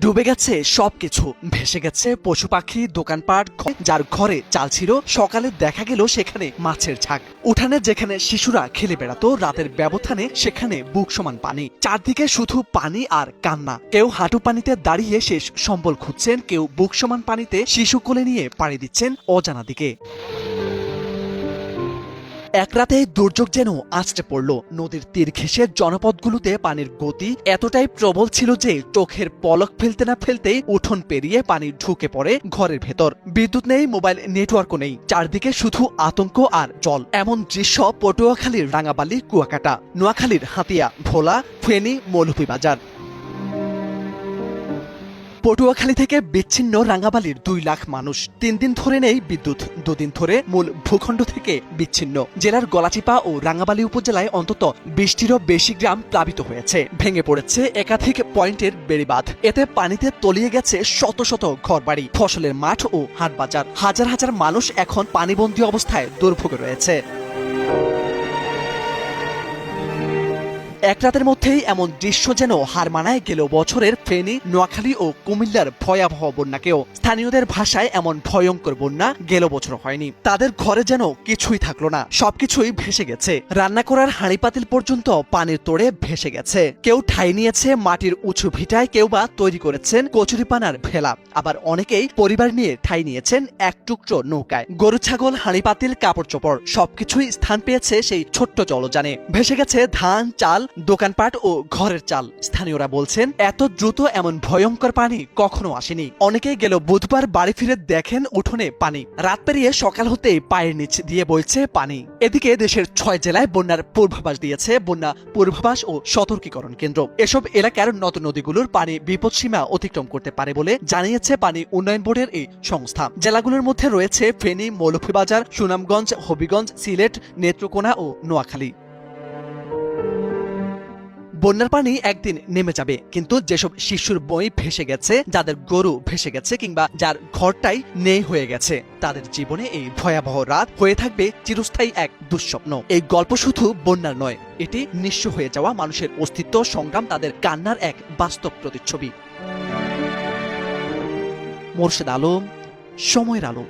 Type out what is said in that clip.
ডুবে গেছে সবকিছু, ভেসে গেছে পশু পাখি, দোকানপাট। যার ঘরে চাল ছিল, সকালে দেখা গেল সেখানে মাছের ঝাঁক। উঠানে যেখানে শিশুরা খেলে বেড়াতো, রাতের ব্যবধানে সেখানে বুক সমান পানি। চারদিকে শুধু পানি আর কান্না। কেউ হাঁটু পানিতে দাঁড়িয়ে শেষ সম্বল খুঁজছেন, কেউ বুক সমান পানিতে শিশু কোলে নিয়ে পাড়ি দিচ্ছেন অজানা দিকে। এক রাতে দুর্যোগ যেন আছড়ে পড়ল। নদীর তীর ঘেঁষে জনপদগুলোতে পানির গতি এতটাই প্রবল ছিল যে চোখের পলক ফেলতে না ফেলতেই উঠোন পেরিয়ে পানি ঢুকে পড়ে ঘরের ভেতর। বিদ্যুৎ নেই, মোবাইল নেটওয়ার্কও নেই, চারদিকে শুধু আতঙ্ক আর জল। এমন দৃশ্য পটুয়াখালীর রাঙাবালি, কুয়াকাটা, নোয়াখালীর হাতিয়া, ভোলা, ফেনী, মৌলভীবাজার। পটুয়াখালী থেকে বিচ্ছিন্ন রাঙ্গাবালির 2 লাখ মানুষ। 3 দিন ধরে নেই বিদ্যুৎ, 2 দিন ধরে মূল ভূখণ্ড থেকে বিচ্ছিন্ন। জেলার গলাচিপা ও রাঙ্গাবালী উপজেলায় অন্তত 20টিরও বেশি গ্রাম প্লাবিত হয়েছে। ভেঙে পড়েছে একাধিক পয়েন্টের বেড়িবাঁধ। এতে পানিতে তলিয়ে গেছে শত শত ঘরবাড়ি, ফসলের মাঠ ও হাটবাজার। হাজার হাজার মানুষ এখন পানিবন্দী অবস্থায় দুর্ভোগে রয়েছে। এক রাতের মধ্যেই এমন দৃশ্য যেন হার মানায় গেল বছরের ফেনী, নোয়াখালী ও কুমিল্লার ভয়াবহ বন্যাকেও। স্থানীয়দের ভাষায় এমন ভয়ঙ্কর বন্যা গেল বছর হয়নি। তাদের ঘরে যেন কিছুই থাকলো না, সবকিছুই ভেসে গেছে। রান্না করার হাঁড়ি পাতিল পর্যন্ত পানির তোড়ে ভেসে গেছে। কেউ ঠাঁই নিয়েছে মাটির উঁচু ভিটায়, কেউ বা তৈরি করেছেন কচুরিপানার ভেলা। আবার অনেকেই পরিবার নিয়ে ঠাঁই নিয়েছেন এক টুকরো নৌকায়। গরু ছাগল, হাঁড়ি পাতিল, কাপড় চোপড় সবকিছুই স্থান পেয়েছে সেই ছোট্ট জলযানে। ভেসে গেছে ধান, চাল, দোকানপাট ও ঘরের চাল। স্থানীয়রা বলছেন এত দ্রুত এমন ভয়ঙ্কর পানি কখনো আসেনি। অনেকেই গেল বুধবার বাড়ি ফিরে দেখেন উঠোনে পানি। রাত পেরিয়ে সকাল হতেই পায়ের নিচ দিয়ে বইছে পানি। এদিকে দেশের 6 জেলায় বন্যার পূর্বাভাস দিয়েছে বন্যা পূর্বাভাস ও সতর্কীকরণ কেন্দ্র। এসব এলাকার নদ নদীগুলোর পানি বিপদসীমা অতিক্রম করতে পারে বলে জানিয়েছে পানি উন্নয়ন বোর্ডের এই সংস্থা। জেলাগুলোর মধ্যে রয়েছে ফেনী, মৌলভীবাজার, সুনামগঞ্জ, হবিগঞ্জ, সিলেট, নেত্রকোনা ও নোয়াখালী। বন্যার পানি একদিন নেমে যাবে, কিন্তু যেসব শিশুর বই ভেসে গেছে, যাদের গরু ভেসে গেছে, কিংবা যার ঘরটাই নেই হয়ে গেছে, তাদের জীবনে এই ভয়াবহ রাত হয়ে থাকবে চিরস্থায়ী এক দুঃস্বপ্ন। এই গল্প শুধু বন্যার নয়, এটি নিঃস্ব হয়ে যাওয়া মানুষের অস্তিত্ব সংগ্রাম, তাদের কান্নার এক বাস্তব প্রতিচ্ছবি। মোরশেদ আলম, সময়ের আলো।